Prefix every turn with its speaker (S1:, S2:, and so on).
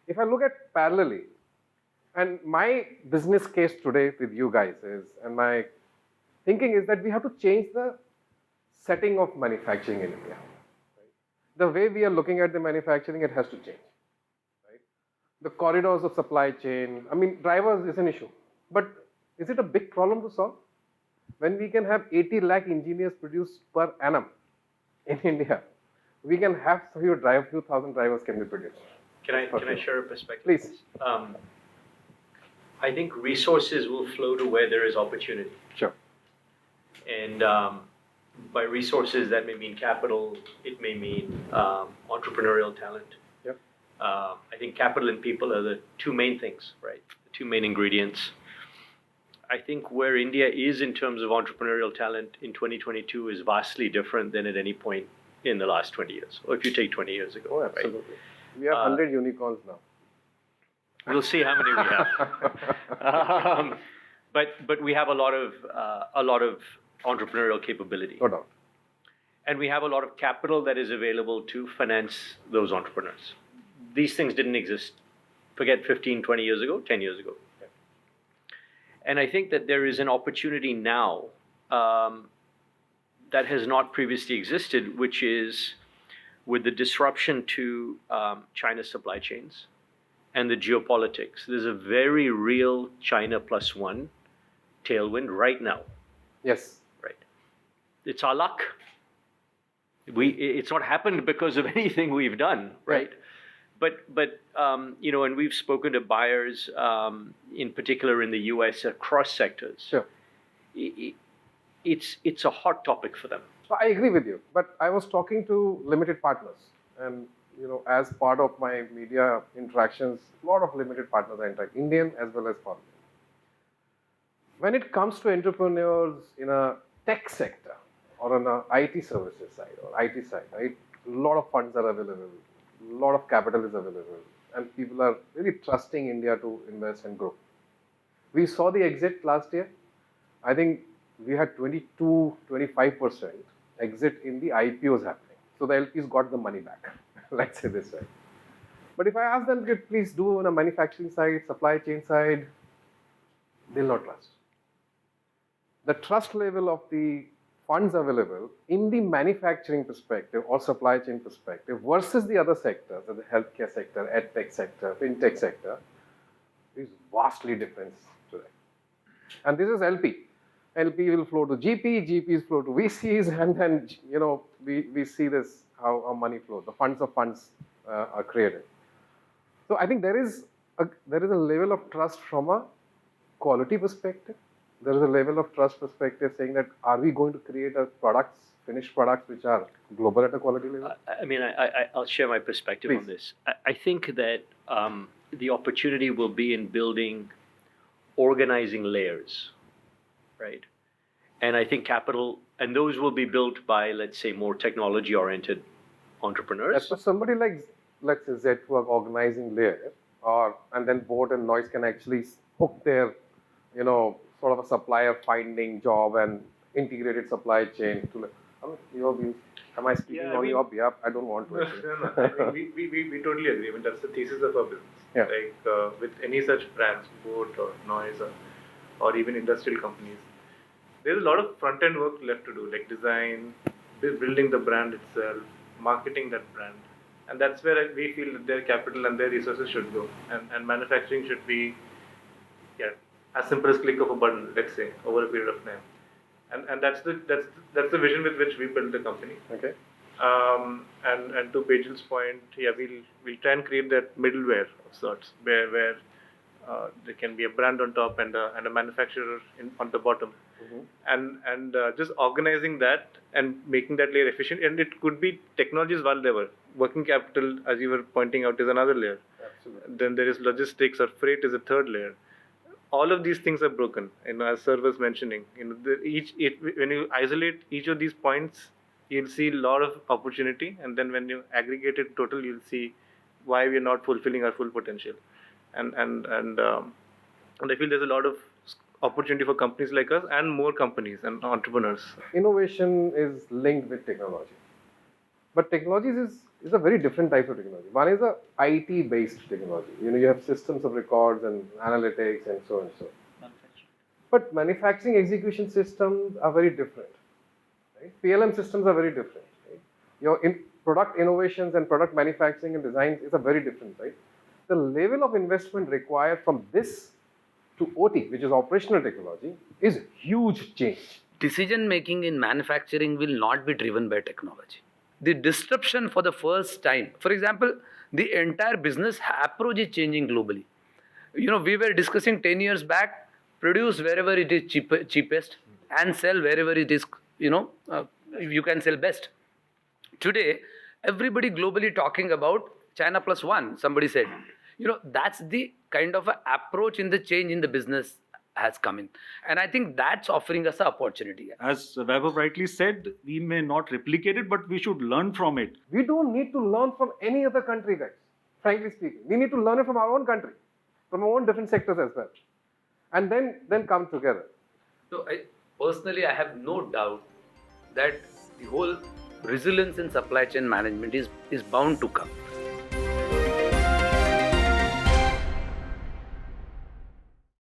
S1: If I look at parallelly, and my business case today with you guys is, and my thinking is that we have to change the setting of manufacturing in India. Right? The way we are looking at the manufacturing, it has to change. Right? The corridors of supply chain, I mean, drivers is an issue, but is it a big problem to solve? When we can have 80 lakh engineers produced per annum in India, we can have few thousand drivers can be produced.
S2: Can I share a perspective?
S1: Please.
S2: I think resources will flow to where there is opportunity.
S1: Sure.
S2: And by resources, that may mean capital, it may mean entrepreneurial talent.
S1: Yep.
S2: I think capital and people are the two main things, right? The two main ingredients. I think where India is in terms of entrepreneurial talent in 2022 is vastly different than at any point in the last 20 years, or if you take 20 years ago.
S1: Oh, absolutely. Right? We have 100 unicorns now.
S2: We'll see how many we have. But we have a lot of entrepreneurial capability.
S1: No doubt.
S2: And we have a lot of capital that is available to finance those entrepreneurs. These things didn't exist, forget 15, 20 years ago, 10 years ago.
S1: Yeah.
S2: And I think that there is an opportunity now that has not previously existed, which is with the disruption to China's supply chains and the geopolitics. There's a very real China plus one tailwind right now.
S1: Yes.
S2: Right. It's our luck. It's not happened because of anything we've done, right? But and we've spoken to buyers, in particular in the US, across sectors.
S1: Sure.
S2: It's a hot topic for them.
S1: So I agree with you, but I was talking to limited partners, and as part of my media interactions, a lot of limited partners I interact, Indian as well as foreign. When it comes to entrepreneurs in a tech sector or on a IT services side or IT side, right, a lot of funds are available, a lot of capital is available, and people are really trusting India to invest and grow. We saw the exit last year. I think we had 22-25% exit in the IPOs happening. So the LPs got the money back, let's say this way. But if I ask them, please do on a manufacturing side, supply chain side, they'll not trust. The trust level of the funds available in the manufacturing perspective or supply chain perspective versus the other sectors, the healthcare sector, edtech sector, fintech sector, is vastly different today. And this is LP. LP will flow to GP, GPs flow to VCs, and then we see this how money flows. The funds of funds are created. So I think there is a level of trust from a quality perspective. There is a level of trust perspective saying that are we going to create finished products which are global at a quality level?
S2: I'll share my perspective
S1: Please.
S2: On this. I think that the opportunity will be in building organizing layers, right? And I think capital, and those will be built by, let's say, more technology-oriented entrepreneurs.
S1: Yes, so somebody like, let's say, Zetwork organizing layer, and then board and noise can actually hook their, sort of a supplier finding job and integrated supply chain to. Your views. Am I speaking on your behalf? I don't want to.
S3: No. We totally agree. I mean, that's the thesis of our business.
S1: Yeah.
S3: Like with any such brands, boat or noise, or even industrial companies, there's a lot of front-end work left to do, like design, building the brand itself, marketing that brand. And that's where we feel that their capital and their resources should go. And manufacturing should be as simple as click of a button, let's say, over a period of time. And that's the vision with which we built the company.
S1: Okay.
S3: And to Pagel's point, we'll try and create that middleware of sorts, where there can be a brand on top and a manufacturer on the bottom, and just organizing that and making that layer efficient. And it could be technology is one level. Working capital, as you were pointing out, is another layer.
S1: Absolutely.
S3: Then there is logistics or freight is a third layer. All of these things are broken. As Sir was mentioning, when you isolate each of these points, you'll see a lot of opportunity, and then when you aggregate it total, you'll see why we are not fulfilling our full potential. And I feel there's a lot of opportunity for companies like us and more companies and entrepreneurs.
S1: Innovation is linked with technology, but technology is is a very different type of technology. One is a IT based technology. You have systems of records and analytics and so and so. But manufacturing execution systems are very different. Right? PLM systems are very different. Right? Your product innovations and product manufacturing and design is a very different, right? The level of investment required from this to OT, which is operational technology, is huge change.
S4: Decision making in manufacturing will not be driven by technology. The disruption for the first time, for example, the entire business approach is changing globally. We were discussing 10 years back, produce wherever it is cheapest and sell wherever it is, you can sell best. Today, everybody globally talking about China plus one, somebody said. That's the kind of a approach in the change in the business has come in. And I think that's offering us an opportunity.
S5: As Vaibhav rightly said, we may not replicate it, but we should learn from it.
S1: We don't need to learn from any other country, guys, frankly speaking. We need to learn it from our own country, from our own different sectors as well. And then come together.
S4: So personally, I have no doubt that the whole resilience in supply chain management is bound to come.